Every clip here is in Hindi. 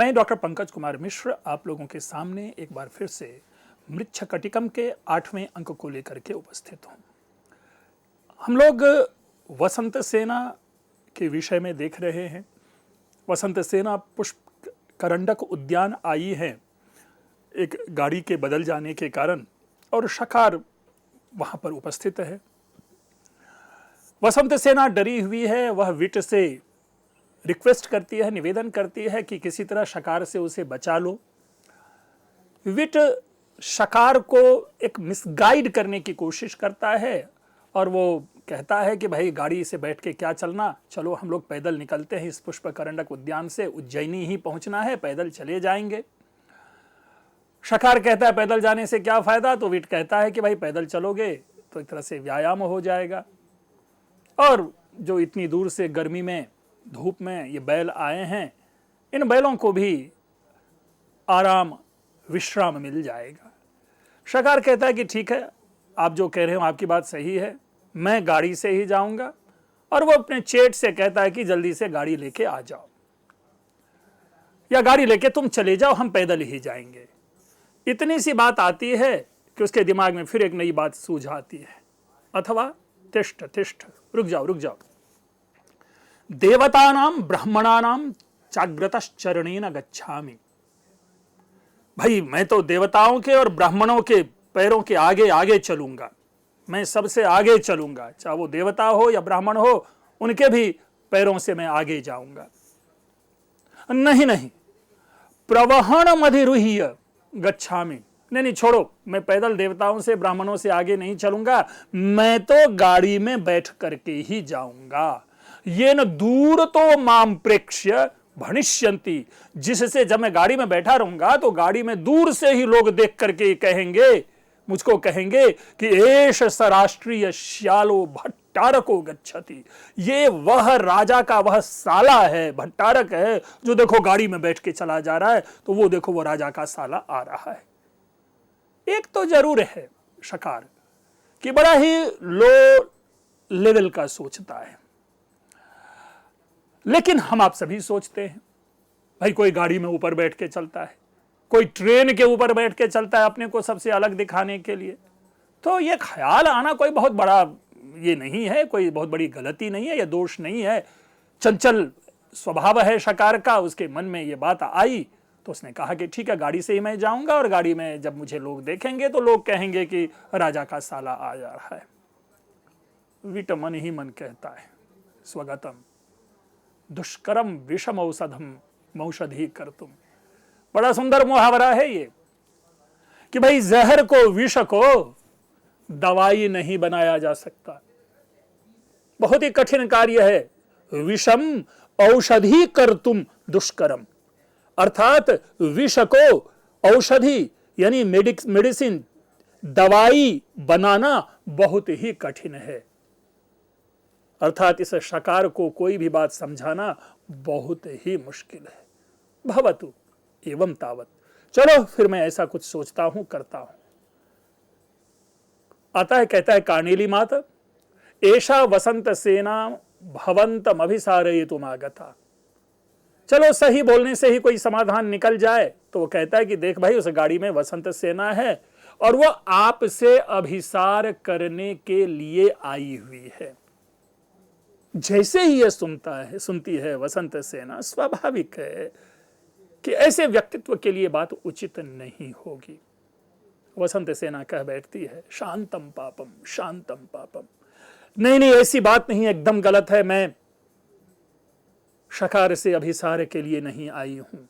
मैं डॉक्टर पंकज कुमार मिश्र आप लोगों के सामने एक बार फिर से मृच्छकटिकम के 8वें अंक को लेकर के उपस्थित हूँ। हम लोग वसंत सेना के विषय में देख रहे हैं। वसंत सेना पुष्प करंडक उद्यान आई है एक गाड़ी के बदल जाने के कारण, और शकार वहाँ पर उपस्थित है। वसंत सेना डरी हुई है, वह विट से रिक्वेस्ट करती है, निवेदन करती है कि किसी तरह शकार से उसे बचा लो। विट शकार को एक मिसगाइड करने की कोशिश करता है और वो कहता है कि भाई गाड़ी से बैठ के क्या चलना, चलो हम लोग पैदल निकलते हैं, इस पुष्प करंडक उद्यान से उज्जैनी ही पहुंचना है, पैदल चले जाएंगे। शकार कहता है पैदल जाने से क्या फायदा, तो विट कहता है कि भाई पैदल चलोगे तो एक तरह से व्यायाम हो जाएगा, और जो इतनी दूर से गर्मी में धूप में ये बैल आए हैं, इन बैलों को भी आराम विश्राम मिल जाएगा। शकार कहता है कि ठीक है, आप जो कह रहे हो आपकी बात सही है, मैं गाड़ी से ही जाऊंगा, और वो अपने चेट से कहता है कि जल्दी से गाड़ी लेके आ जाओ, या गाड़ी लेके तुम चले जाओ, हम पैदल ही जाएंगे। इतनी सी बात आती है कि उसके दिमाग में फिर एक नई बात सूझ आती है, अथवा तिष्ठ तिष्ठ, रुक जाओ रुक जाओ, देवतानाम ब्राह्मणानाम चाग्रतश्चरणेन गच्छामि। भाई मैं तो देवताओं के और ब्राह्मणों के पैरों के आगे आगे चलूंगा, मैं सबसे आगे चलूंगा, चाहे वो देवता हो या ब्राह्मण हो, उनके भी पैरों से मैं आगे जाऊंगा। नहीं नहीं, प्रवहण मधिरुह्य गच्छामि, नहीं छोड़ो, मैं पैदल देवताओं से ब्राह्मणों से आगे नहीं चलूंगा, मैं तो गाड़ी में बैठ करके ही जाऊंगा। ये न दूर तो माम प्रेक्ष्य भणिष्यन्ति, जिससे जब मैं गाड़ी में बैठा रहूंगा तो गाड़ी में दूर से ही लोग देख करके कहेंगे, मुझको कहेंगे कि एष सराष्ट्रीय श्यालो भट्टारको गच्छति, ये वह राजा का वह साला है, भट्टारक है, जो देखो गाड़ी में बैठ के चला जा रहा है, तो वो देखो वो राजा का साला आ रहा है। एक तो जरूर है शकार कि बड़ा ही लो लेवल का सोचता है, लेकिन हम आप सभी सोचते हैं भाई, कोई गाड़ी में ऊपर बैठ के चलता है, कोई ट्रेन के ऊपर बैठ के चलता है अपने को सबसे अलग दिखाने के लिए, तो ये ख्याल आना कोई बहुत बड़ा ये नहीं है, कोई बहुत बड़ी गलती नहीं है, ये दोष नहीं है। चंचल स्वभाव है शकार का, उसके मन में ये बात आई तो उसने कहा कि ठीक है, गाड़ी से ही मैं जाऊंगा, और गाड़ी में जब मुझे लोग देखेंगे तो लोग कहेंगे कि राजा का साला आ जा रहा है। विट मन ही मन कहता है स्वगतम दुष्करम विषम औषधम मौषधि कर्तुम। बड़ा सुंदर मुहावरा है ये कि भाई जहर को, विष को दवाई नहीं बनाया जा सकता, बहुत ही कठिन कार्य है। विषम औषधि कर्तुम दुष्करम, अर्थात विष को औषधि यानी मेडिसिन, दवाई बनाना बहुत ही कठिन है, अर्थात इस शकार को कोई भी बात समझाना बहुत ही मुश्किल है। भवतु एवं तावत, चलो फिर मैं ऐसा कुछ सोचता हूं, करता हूं। आता है, कहता है कार्नेली मात एषा वसंत सेना भवंतम अभिसारयितुम आगता। चलो सही बोलने से ही कोई समाधान निकल जाए, तो वो कहता है कि देख भाई, उस गाड़ी में वसंत सेना है और वो आपसे अभिसार करने के लिए आई हुई है। जैसे ही यह सुनती है वसंत सेना, स्वाभाविक है कि ऐसे व्यक्तित्व के लिए बात उचित नहीं होगी। वसंत सेना कह बैठती है शांतम पापम शांतम पापम, नहीं नहीं ऐसी बात नहीं, एकदम गलत है, मैं शकार से अभिसार के लिए नहीं आई हूं।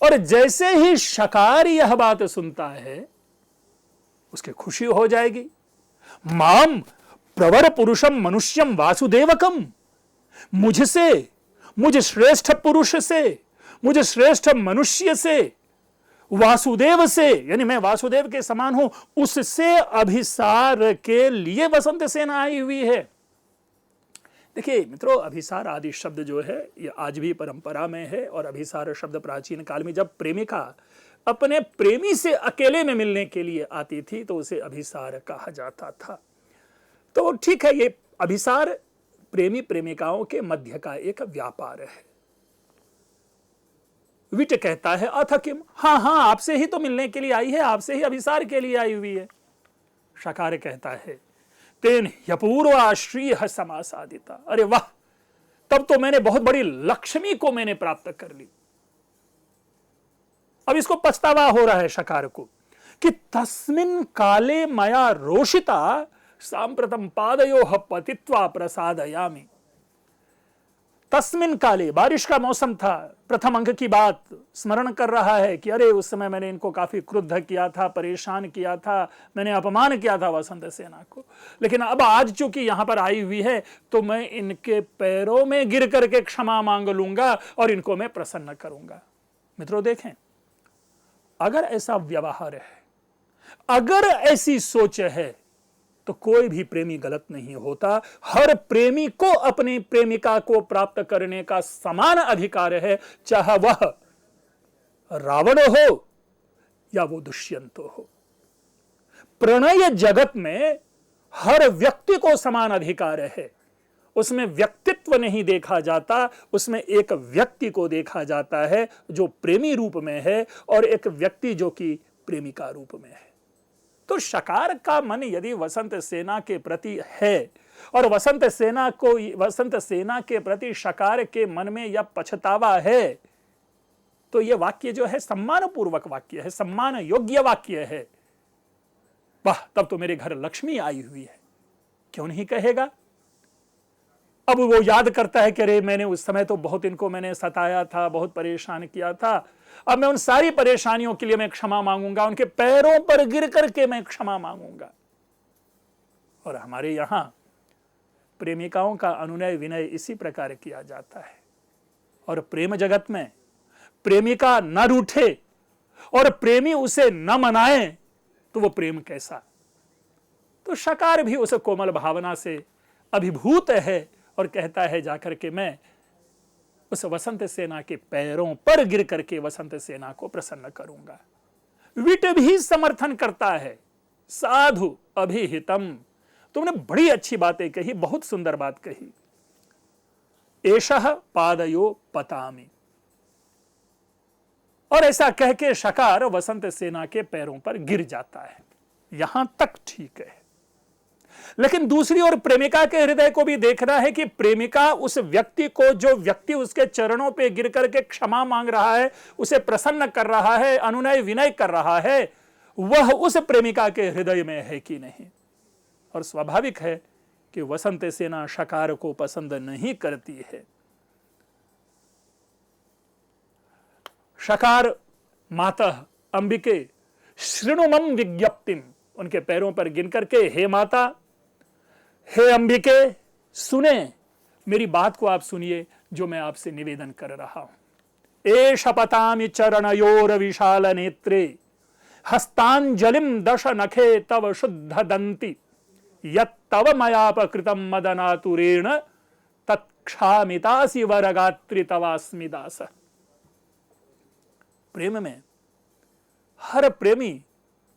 और जैसे ही शकार यह बात सुनता है, उसके खुशी हो जाएगी। माम प्रवर पुरुषम मनुष्यम वासुदेवकम, मुझसे, मुझ श्रेष्ठ पुरुष से, मुझ श्रेष्ठ मनुष्य से, वासुदेव से, यानी मैं वासुदेव के समान हूं, उससे अभिसार के लिए वसंत सेना आई हुई है। देखिए मित्रों, अभिसार आदि शब्द जो है ये आज भी परंपरा में है, और अभिसार शब्द प्राचीन काल में जब प्रेमिका अपने प्रेमी से अकेले में मिलने के लिए आती थी तो उसे अभिसार कहा जाता था। तो ठीक है, ये अभिसार प्रेमी प्रेमिकाओं के मध्य का एक व्यापार है। विट कहता है अथ किम, हाँ हाँ आपसे ही तो मिलने के लिए आई है, आपसे ही अभिसार के लिए आई हुई है। शकार कहता है तेन यपूर्वा श्रीह समासादिता, अरे वाह, तब तो मैंने बहुत बड़ी लक्ष्मी को मैंने प्राप्त कर ली। अब इसको पछतावा हो रहा है शकार को कि तस्मिन काले मया रोषिता सांप्रतम पादयोः पतित्वा प्रसादयामि। तस्मिन काले, बारिश का मौसम था, प्रथम अंक की बात स्मरण कर रहा है कि अरे उस समय मैंने इनको काफी क्रुद्ध किया था, परेशान किया था, मैंने अपमान किया था वसंत सेना को, लेकिन अब आज चूंकि यहां पर आई हुई है तो मैं इनके पैरों में गिर करके क्षमा मांग लूंगा और इनको मैं प्रसन्न करूंगा। मित्रों देखें, अगर ऐसा व्यवहार है, अगर ऐसी सोच है, तो कोई भी प्रेमी गलत नहीं होता। हर प्रेमी को अपनी प्रेमिका को प्राप्त करने का समान अधिकार है, चाहे वह रावण हो या वो दुष्यंत हो। प्रणय जगत में हर व्यक्ति को समान अधिकार है। उसमें व्यक्तित्व नहीं देखा जाता, उसमें एक व्यक्ति को देखा जाता है जो प्रेमी रूप में है और एक व्यक्ति जो कि प्रेमिका रूप में है। तो शकार का मन यदि वसंत सेना के प्रति है और वसंत सेना के प्रति शकार के मन में यह पछतावा है, तो यह वाक्य जो है सम्मान पूर्वक वाक्य है, सम्मान योग्य वाक्य है। वाह, तब तो मेरे घर लक्ष्मी आई हुई है, क्यों नहीं कहेगा। अब वो याद करता है कि अरे मैंने उस समय तो बहुत इनको मैंने सताया था, बहुत परेशान किया था, अब मैं उन सारी परेशानियों के लिए मैं क्षमा मांगूंगा, उनके पैरों पर गिर करके मैं क्षमा मांगूंगा। और हमारे यहां प्रेमिकाओं का अनुनय विनय इसी प्रकार किया जाता है। और प्रेम जगत में प्रेमिका न रूठे और प्रेमी उसे न मनाए तो वो प्रेम कैसा। तो शकार भी उस कोमल भावना से अभिभूत है और कहता है जाकर के मैं उस वसंत सेना के पैरों पर गिर करके वसंत सेना को प्रसन्न करूंगा। विट भी समर्थन करता है, साधु अभिहितम, तुमने बड़ी अच्छी बातें कही, बहुत सुंदर बात कही। एषः पादयो पतामि, और ऐसा कह के शकार वसंत सेना के पैरों पर गिर जाता है। यहां तक ठीक है, लेकिन दूसरी ओर प्रेमिका के हृदय को भी देखना है कि प्रेमिका उस व्यक्ति को, जो व्यक्ति उसके चरणों पे गिर करके क्षमा मांग रहा है, उसे प्रसन्न कर रहा है, अनुनय विनय कर रहा है, वह उस प्रेमिका के हृदय में है कि नहीं। और स्वाभाविक है कि वसंत सेना शकार को पसंद नहीं करती है। शकार मातः अंबिके शृणु मम विज्ञप्तिम, उनके पैरों पर गिन करके हे माता, हे अंबिके, सुने मेरी बात को, आप सुनिए जो मैं आपसे निवेदन कर रहा हूं। एष पतामि चरणयोर विशाल नेत्रे हस्तांजलिम दश नखे तव शुद्ध दंति यत्तव मयापकृतम मदनातुरेण तत्क्षामितासि वरगात्रि तवास्मि दास। प्रेम में हर प्रेमी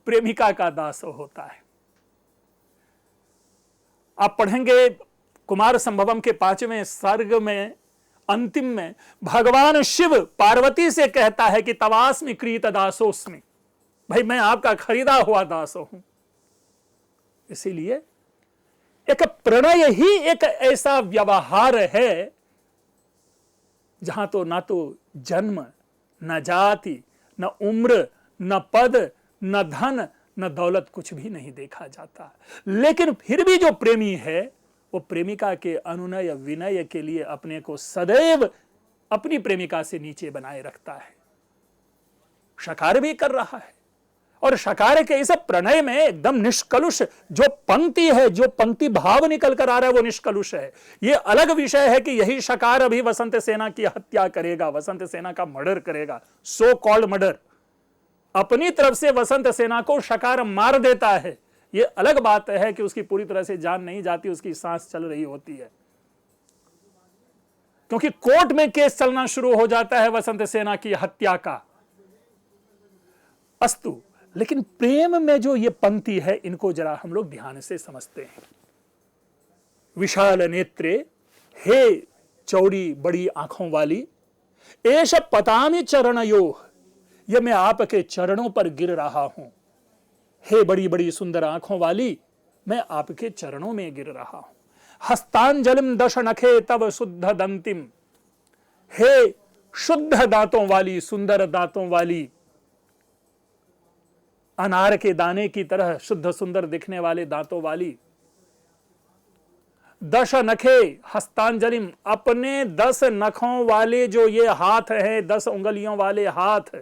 प्रेमिका का दास होता है। आप पढ़ेंगे कुमार संभवम के 5वें सर्ग में अंतिम में भगवान शिव पार्वती से कहता है कि तवास्मि क्रीत दासोस्मि, भाई मैं आपका खरीदा हुआ दास हूं। इसीलिए एक प्रणय ही एक ऐसा व्यवहार है जहां तो ना तो जन्म, न जाति, न उम्र, न पद, न धन, न दौलत, कुछ भी नहीं देखा जाता। लेकिन फिर भी जो प्रेमी है वो प्रेमिका के अनुनय विनय के लिए अपने को सदैव अपनी प्रेमिका से नीचे बनाए रखता है। शकार भी कर रहा है, और शकार के इस प्रणय में एकदम निष्कलुष जो पंक्ति है, जो पंक्ति भाव निकल कर आ रहा है, वो निष्कलुष है। ये अलग विषय है कि यही शकार अभी वसंत सेना की हत्या करेगा, वसंत सेना का मर्डर करेगा, सो कॉल्ड मर्डर। अपनी तरफ से वसंत सेना को शकार मार देता है, ये अलग बात है कि उसकी पूरी तरह से जान नहीं जाती, उसकी सांस चल रही होती है, क्योंकि कोर्ट में केस चलना शुरू हो जाता है वसंत सेना की हत्या का। अस्तु, लेकिन प्रेम में जो ये पंक्ति है, इनको जरा हम लोग ध्यान से समझते हैं। विशाल नेत्रे, हे चौड़ी बड़ी आंखों वाली, एष पतामि चरणयोः, ये मैं आपके चरणों पर गिर रहा हूं। हे बड़ी बड़ी सुंदर आंखों वाली, मैं आपके चरणों में गिर रहा हूं। हस्तांजलिम दश नखे तब शुद्ध दंतिम, हे शुद्ध दांतों वाली, सुंदर दांतों वाली, अनार के दाने की तरह शुद्ध सुंदर दिखने वाले दांतों वाली। दश नखे हस्तांजलिम, अपने 10 नखों वाले जो ये हाथ हैं, 10 उंगलियों वाले हाथ।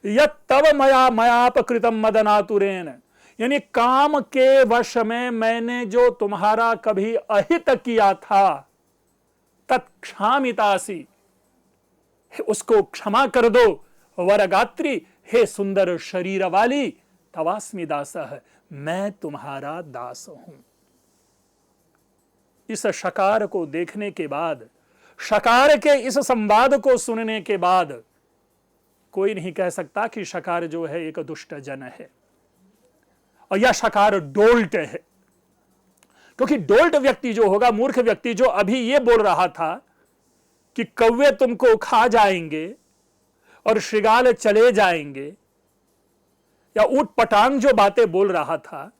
यत तब मयापकृतम मदनातुरेन, यानी काम के वश में मैंने जो तुम्हारा कभी अहित किया था, तत्क्षामितासी, उसको क्षमा कर दो। वरगात्री, हे सुंदर शरीर वाली, तवास्मि दासः, मैं तुम्हारा दास हूं। इस शकार को देखने के बाद, शकार के इस संवाद को सुनने के बाद कोई नहीं कह सकता कि शकार जो है एक दुष्ट जन है और यह शकार डोल्ट है। क्योंकि डोल्ट व्यक्ति जो होगा, मूर्ख व्यक्ति जो अभी ये बोल रहा था कि कौवे तुमको खा जाएंगे और श्रृगाल चले जाएंगे, या ऊट पटांग जो बातें बोल रहा था,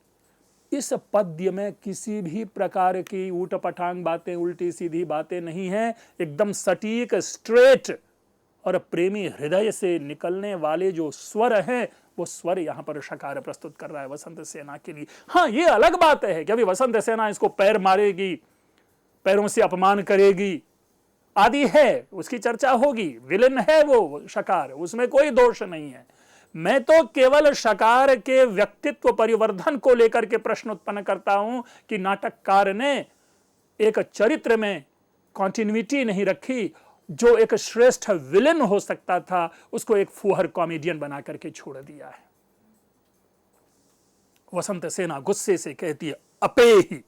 इस पद्य में किसी भी प्रकार की ऊट पटांग बातें, उल्टी सीधी बातें नहीं है। एकदम सटीक, स्ट्रेट और प्रेमी हृदय से निकलने वाले जो स्वर हैं, वो स्वर यहां पर शकार प्रस्तुत कर रहा है वसंत सेना के लिए। हाँ, ये अलग बात है कि अभी वसंत सेना इसको पैर मारेगी, पैरों से अपमान करेगी आदि है, उसकी चर्चा होगी। विलेन है वो शकार, उसमें कोई दोष नहीं है। मैं तो केवल शकार के व्यक्तित्व परिवर्धन को लेकर के प्रश्न उत्पन्न करता हूं कि नाटककार ने एक चरित्र में कॉन्टिन्यूटी नहीं रखी। जो एक श्रेष्ठ विलेन हो सकता था, उसको एक फुहर कॉमेडियन बना करके छोड़ दिया है। वसंत सेना गुस्से से कहती है, अपेहि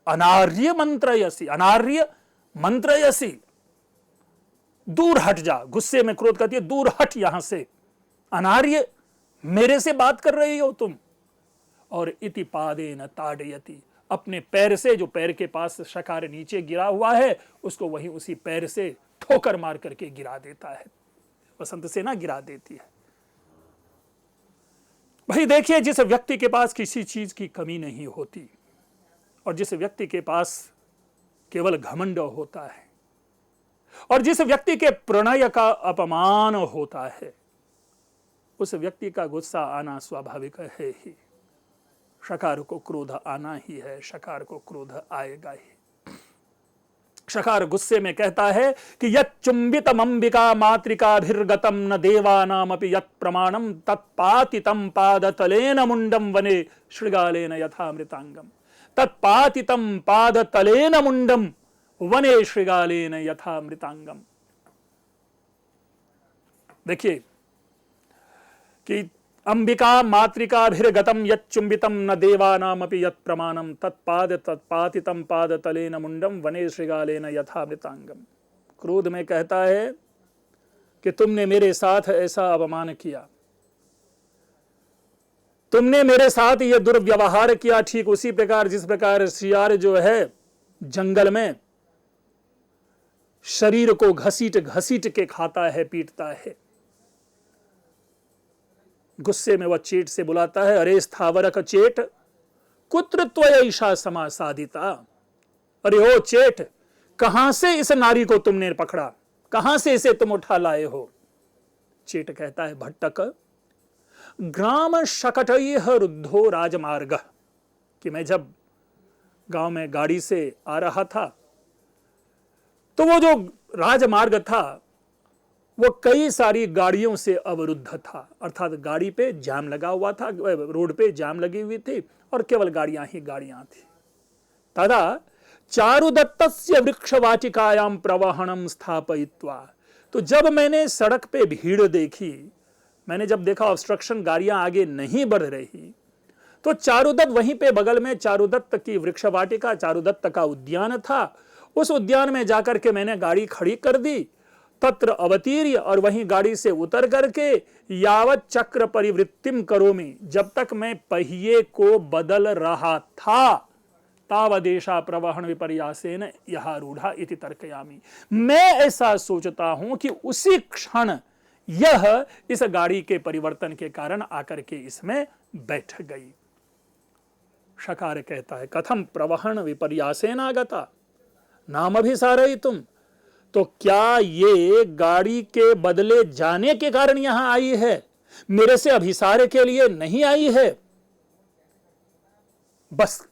अनार्य मंत्रयसी, अनार्य मंत्रयसी, दूर हट जा। गुस्से में क्रोध करती है, दूर हट यहां से। अनार्य, मेरे से बात कर रही हो तुम। और इति पादेन ताड़यति, अपने पैर से, जो पैर के पास शकार नीचे गिरा हुआ है, उसको वहीं उसी पैर से ठोकर मार करके गिरा देता है। वसंत सेना गिरा देती है। भाई देखिए, जिस व्यक्ति के पास किसी चीज की कमी नहीं होती और जिस व्यक्ति के पास केवल घमंड होता है और जिस व्यक्ति के प्रणय का अपमान होता है, उस व्यक्ति का गुस्सा आना स्वाभाविक है ही। शकार को क्रोध आना ही है, शकार को क्रोध आएगा ही। शकार गुस्से में कहता है कि यत् चुंबितम अंबिका मातृकाभिर्गतम न देवानामपि यत् प्रमाणम तत्पातितम पादतलेन मुंडम वने श्रृगालेन यथामृतांगम, तत्पातितम पादतलेन मुंडम वने श्रृगालेन यथामृतांगम। देखिए कि अंबिका मातृकाभिर्गतम यच्चुंबितम न देवानामपि यत् प्रमाणम तत्पातितम पादतलेन मुंडम वने श्रृगालेन यथामृतांगम। क्रोध में कहता है कि तुमने मेरे साथ ऐसा अपमान किया, तुमने मेरे साथ यह दुर्व्यवहार किया, ठीक उसी प्रकार जिस प्रकार सियार जो है जंगल में शरीर को घसीट घसीट के खाता है, पीटता है। गुस्से में वह चेट से बुलाता है, अरे स्थावरक चेट कुत्र त्वयैषा समासादिता। अरे ओ चेट, कहां से इस नारी को तुमने पकड़ा, कहां से इसे तुम उठा लाए हो। चेट कहता है, भट्टक ग्राम शकटैः रुद्धो राजमार्ग, कि मैं जब गांव में गाड़ी से आ रहा था तो वो जो राजमार्ग था वो कई सारी गाड़ियों से अवरुद्ध था, अर्थात गाड़ी पे जाम लगा हुआ था, रोड पे जाम लगी हुई थी और केवल गाड़ियां ही गाड़ियां थी। तदा चारुदत्तस्य वृक्षवाटिकायां प्रवहणम स्थापयित्वा, तो जब मैंने सड़क पे भीड़ देखी, मैंने जब देखा ऑब्स्ट्रक्शन, गाड़ियां आगे नहीं बढ़ रही, तो चारुदत्त वहीं पे बगल में चारुदत्त की वृक्षवाटिका, चारुदत्त का उद्यान था। उस उद्यान में जाकर के मैंने गाड़ी खड़ी कर दी, तत्र अवतीर्य, और वहीं गाड़ी से उतर करके यावत चक्र परिवृत्तिम करोमि, जब तक मैं पहिए को बदल रहा था तावदेशा प्रवहन विपर्यासेन यह रूढ़ा इति तर्कयामि। मैं ऐसा सोचता हूं कि उसी क्षण यह इस गाड़ी के परिवर्तन के कारण आकर के इसमें बैठ गई। शकार कहता है कथम प्रवहन विपर्यासेन आगता नाम अभिसारयितुम, तो क्या ये गाड़ी के बदले जाने के कारण यहां आई है, मेरे से अभिसार के लिए नहीं आई है। बस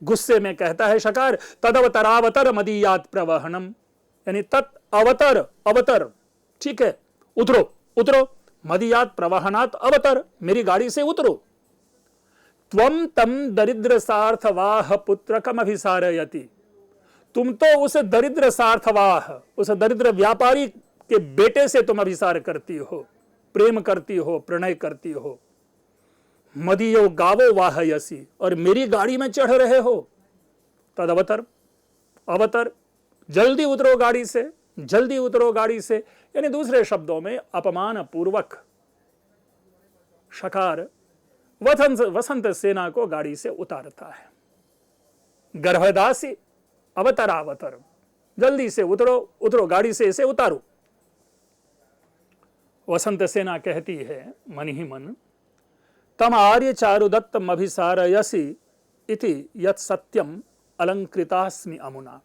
गुस्से में कहता है शकार तदवतरावतर मदीयात प्रवहनम, यानी तत् अवतर अवतर, ठीक है उतरो उतरो, मदीयात प्रवहनात अवतर, मेरी गाड़ी से उतरो। त्वम तम दरिद्र सार्थवाह पुत्रकम अभिसारयति, तुम तो उस दरिद्र सार्थवाह, उस दरिद्र व्यापारी के बेटे से तुम अभिसार करती हो, प्रेम करती हो, प्रणय करती हो। मदीयो गावो वाहयसी, और मेरी गाड़ी में चढ़ रहे हो। तद अवतर अवतर, जल्दी उतरो गाड़ी से, जल्दी उतरो गाड़ी से। यानी दूसरे शब्दों में अपमान पूर्वक शकार वसंत सेना को गाड़ी से उतारता है। गर्भदासी अवतरावतर, जल्दी से उतरो उतरो, गाड़ी से इसे उतारो। वसंत सेना कहती है मन ही मन तम आर्य चारुदत्तम अभिसारयसि इति यत् सत्यम अलंकृतास्मि अमुना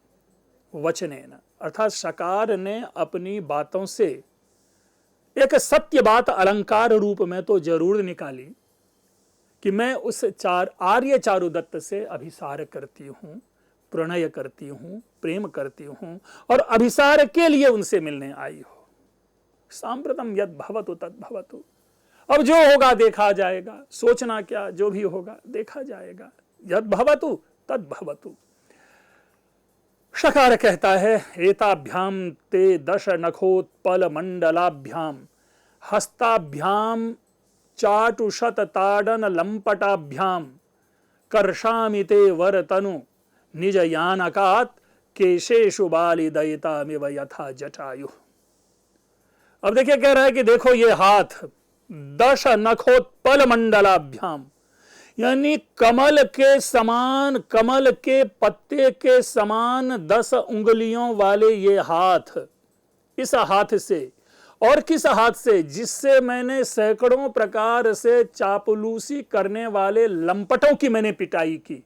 वचनेन, अर्थात शकार ने अपनी बातों से एक सत्य बात अलंकार रूप में तो जरूर निकाली कि मैं उस आर्य चारुदत्त से अभिसार करती हूं, प्रणय करती हूं, प्रेम करती हूं, और अभिसार के लिए उनसे मिलने आई हो। सांप्रतम यद भवतु तद भवतु, अब जो होगा देखा जाएगा, सोचना क्या, जो भी होगा देखा जाएगा। यद भवतु तद भवतु। शकार कहता है एताभ्याम ते दश नखोत्पल मंडलाभ्याम हस्ताभ्याम चाटुशत ताडन लंपटाभ्याम कर्षामि ते वरतनु निज यानकात केशेषु बालिदयितामिव यथा जटायु। अब देखिए कह रहा है कि देखो ये हाथ, दश नखोत्पल मंडलाभ्याम, यानी कमल के समान, कमल के पत्ते के समान 10 उंगलियों वाले ये हाथ, इस हाथ से, और किस हाथ से, जिससे मैंने सैकड़ों प्रकार से चापलूसी करने वाले लंपटों की मैंने पिटाई की,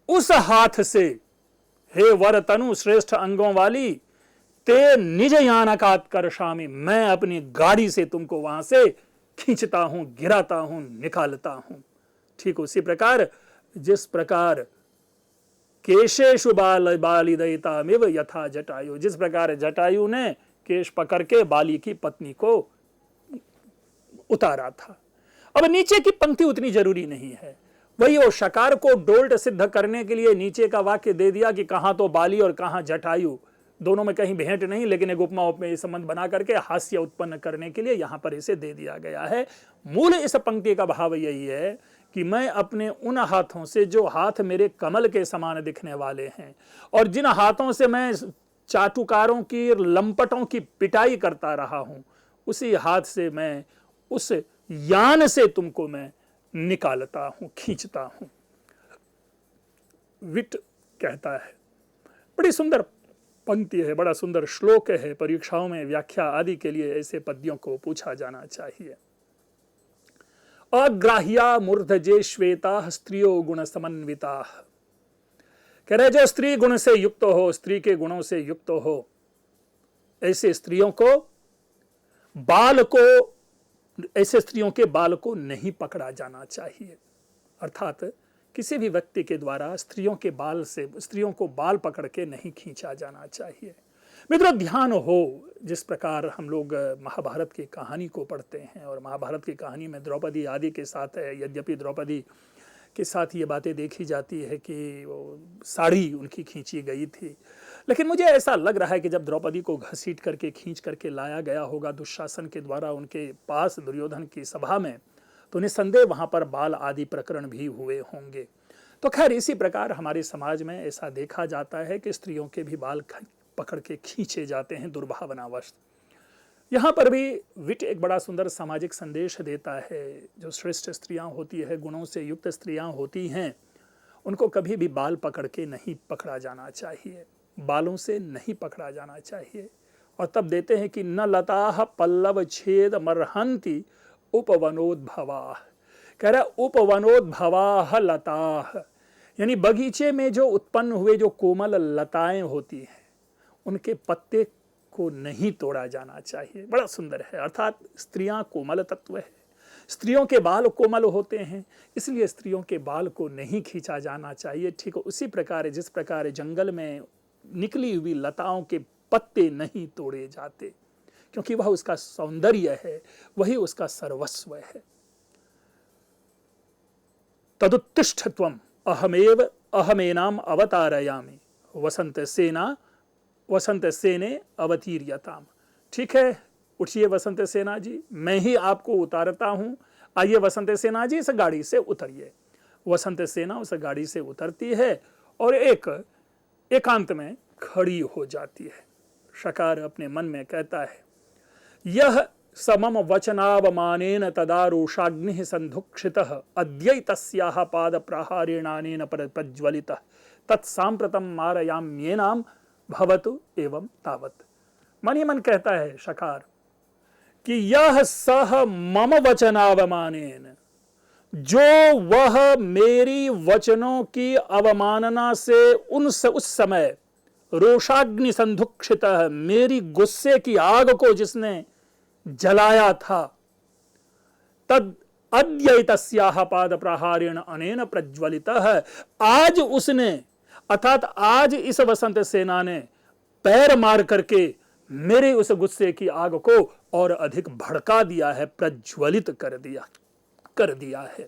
उस हाथ से हे वर तनु श्रेष्ठ अंगों वाली, ते निज यानकात कर्षामि, मैं अपनी गाड़ी से तुमको वहां से खींचता हूं, गिराता हूं, निकालता हूं। ठीक उसी प्रकार जिस प्रकार केशेषु बालिदयितामिव यथा जटायु, जिस प्रकार जटायु ने केश पकड़ के बाली की पत्नी को उतारा था। अब नीचे की पंक्ति उतनी जरूरी नहीं है, वही वो शकार को डोल्ट सिद्ध करने के लिए नीचे का वाक्य दे दिया कि कहां तो बाली और कहां जटायु, दोनों में कहीं भेंट नहीं, लेकिन एक उपमा उपमेय संबंध बना करके हास्य उत्पन्न करने के लिए यहां पर इसे दे दिया गया है। मूल इस पंक्ति का भाव यही है कि मैं अपने उन हाथों से, जो हाथ मेरे कमल के समान दिखने वाले हैं, और जिन हाथों से मैं चाटुकारों की, लंपटों की पिटाई करता रहा हूं, उसी हाथ से मैं उस यान से तुमको मैं निकालता हूं, खींचता हूं। विट कहता है, बड़ी सुंदर पंक्ति है, बड़ा सुंदर श्लोक है, परीक्षाओं में व्याख्या आदि के लिए ऐसे पद्यों को पूछा जाना चाहिए। अग्राह्या मूर्धजे श्वेता स्त्रियो गुण समन्विता, कह रहे जो स्त्री गुण से युक्त हो, स्त्री के गुणों से युक्त हो, ऐसे स्त्रियों को बाल को, ऐसे स्त्रियों के बाल को नहीं पकड़ा जाना चाहिए। अर्थात किसी भी व्यक्ति के द्वारा स्त्रियों के बाल से, स्त्रियों को बाल पकड़ के नहीं खींचा जाना चाहिए। मित्रों ध्यान हो, जिस प्रकार हम लोग महाभारत की कहानी को पढ़ते हैं, और महाभारत की कहानी में द्रौपदी आदि के साथ है, यद्यपि द्रौपदी के साथ ये बातें देखी जाती है कि वो साड़ी उनकी खींची गई थी, लेकिन मुझे ऐसा लग रहा है कि जब द्रौपदी को घसीट करके, खींच करके लाया गया होगा दुशासन के द्वारा उनके पास दुर्योधन की सभा में, तो निस्संदेह वहां पर बाल आदि प्रकरण भी हुए होंगे। तो खैर इसी प्रकार हमारे समाज में ऐसा देखा जाता है कि स्त्रियों के भी बाल पकड़ के खींचे जाते हैं दुर्भावनावश। यहाँ पर भी विट एक बड़ा सुंदर सामाजिक संदेश देता है। जो श्रेष्ठ स्त्रियां होती है, गुणों से युक्त स्त्रियां होती हैं, उनको कभी भी बाल पकड़ के नहीं पकड़ा जाना चाहिए, बालों से नहीं पकड़ा जाना चाहिए। और तब देते हैं कि न लताह पल्लव छेद मरहंती उपवनोद्भवाः, कह रहा उपवनोद्भवाः लताः, यानी बगीचे में जो उत्पन्न हुए जो कोमल लताएं होती हैं उनके पत्ते को नहीं तोड़ा जाना चाहिए। बड़ा सुंदर है, अर्थात स्त्रियां कोमल तत्व है, स्त्रियों के बाल कोमल होते हैं, इसलिए स्त्रियों के बाल को नहीं खींचा जाना चाहिए। ठीक उसी प्रकार जिस प्रकार जंगल में निकली हुई लताओं के पत्ते नहीं तोड़े जाते, क्योंकि वह उसका सौंदर्य है, वही उसका सर्वस्व है। तदुत्तिष्ठत्वम अहमेव अहमेनाम अवतारयामि वसंत सेने अवतीर्यताम। ठीक है, उठिए वसंत सेना जी, मैं ही आपको उतारता हूं। आइए वसंत सेना जी, इस गाड़ी से उतरिए। वसंत सेना उस गाड़ी से उतरती है और एकांत में खड़ी हो जाती है। शकार अपने मन में कहता है, यह समम वचनावमानेन तदारुषाग्निः संधुक्षितः अद्यैतस्याः पाद प्रहारेणानेन प्रज्वलितः तत्साम्प्रतं मारयाम्येनाम भवतु एवं तावत्। मन ही मन कहता है शकार कि यह सह मम वचनावमानेन, जो वह मेरी वचनों की अवमानना से उस समय रोषाग्नि संधुक्षित, मेरी गुस्से की आग को जिसने जलाया था, तद अद्यैतस्याः पाद प्रहारेण अनेन प्रज्वलितः, आज उसने अर्थात आज इस वसंत सेना ने पैर मार करके मेरे उस गुस्से की आग को और अधिक भड़का दिया है, प्रज्वलित कर दिया है।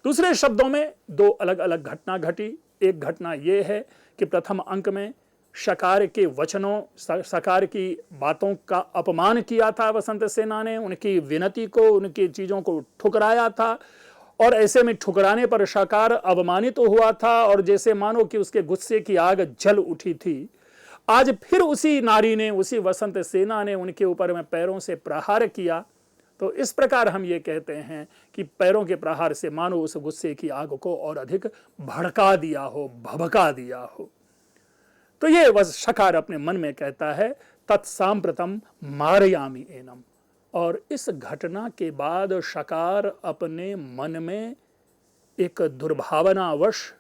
दूसरे शब्दों में दो अलग अलग घटना घटी। एक घटना यह है कि प्रथम अंक में शकार के वचनों, शकार की बातों का अपमान किया था वसंत सेना ने, उनकी विनती को, उनकी चीजों को ठुकराया था, और ऐसे में ठुकराने पर शकार अवमानित तो हुआ था और जैसे मानो कि उसके गुस्से की आग जल उठी थी। आज फिर उसी नारी ने, उसी वसंत सेना ने उनके ऊपर में पैरों से प्रहार किया। तो इस प्रकार हम ये कहते हैं कि पैरों के प्रहार से मानो उस गुस्से की आग को और अधिक भड़का दिया हो, भभका दिया हो। तो ये वह शकार अपने मन में कहता है, तत्साम्प्रतम मारयामि एनम। और इस घटना के बाद शकार अपने मन में एक दुर्भावनावश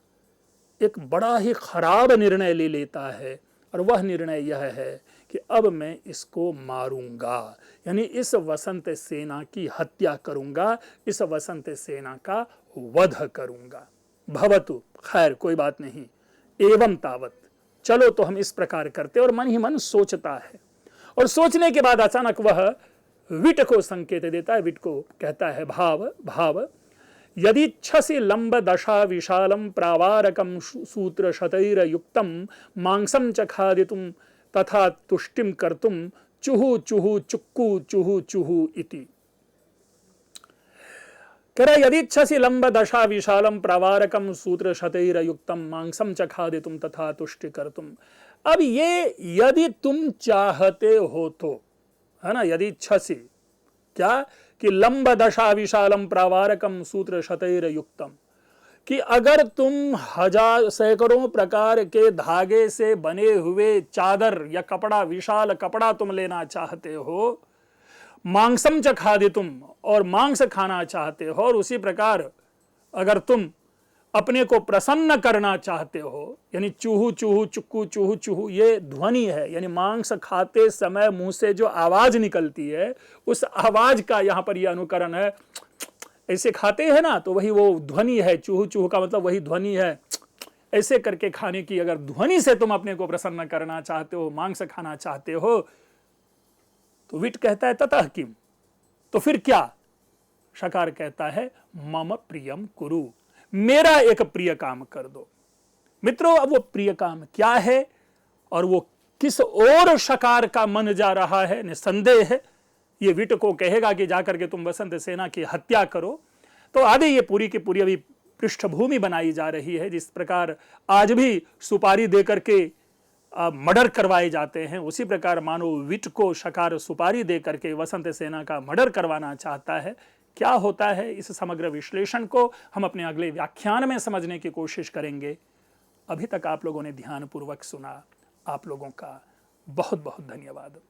एक बड़ा ही खराब निर्णय ले लेता है, और वह निर्णय यह है कि अब मैं इसको मारूंगा, यानी इस वसंत सेना की हत्या करूंगा, इस वसंत सेना का वध करूंगा। भवतु, खैर कोई बात नहीं, एवं तावत, चलो तो हम इस प्रकार करते। और मन ही मन सोचता है, और सोचने के बाद अचानक वह विट को संकेत देता है। विट को कहता है, भाव यदि छसि लंब दशा विशालम प्रावारकम सूत्र शतैर युक्तम मांसम च खादितुम तथा तुष्टिम कर्तुम चुहु चुहु चुक्कू चुहु चुहु इति। कह रहा, यदि छसि लंब दशा विशालम प्रावारकम सूत्र शतैर युक्तम मांसम च खादितुम तथा तुष्टि कर्तुम। अब ये यदि तुम चाहते हो तो, है ना, यदि छसि क्या कि लंब दशा विशालम प्रावारकम सूत्र शतैर युक्तम, कि अगर तुम हजार सैकड़ों प्रकार के धागे से बने हुए चादर या कपड़ा, विशाल कपड़ा तुम लेना चाहते हो, मांसम च खादितुम, और मांस खाना चाहते हो, और उसी प्रकार अगर तुम अपने को प्रसन्न करना चाहते हो, यानी चूहू चूहू चुक्कू चूहू चूहू ये ध्वनि है, यानी मांस खाते समय मुंह से जो आवाज निकलती है उस आवाज का यहां पर यह अनुकरण है। ऐसे खाते हैं ना, तो वही वो ध्वनि है, चूहू चूहू का मतलब वही ध्वनि है। ऐसे करके खाने की अगर ध्वनि से तुम अपने को प्रसन्न करना चाहते हो, मांस खाना चाहते हो, तो विट कहता है ततः किम, तो फिर क्या? शकार कहता है मम प्रियम कुरु, मेरा एक प्रिय काम कर दो। मित्रों, अब वो प्रिय काम क्या है और वो किस ओर शकार का मन जा रहा है, निसंदेह है ये विट को कहेगा कि जाकर के तुम वसंत सेना की हत्या करो। तो आगे ये पूरी की पूरी अभी पृष्ठभूमि बनाई जा रही है। जिस प्रकार आज भी सुपारी देकर के मर्डर करवाए जाते हैं, उसी प्रकार मानो विट को शकार सुपारी दे करके वसंत सेना का मर्डर करवाना चाहता है। क्या होता है, इस समग्र विश्लेषण को हम अपने अगले व्याख्यान में समझने की कोशिश करेंगे। अभी तक आप लोगों ने ध्यानपूर्वक सुना, आप लोगों का बहुत बहुत धन्यवाद।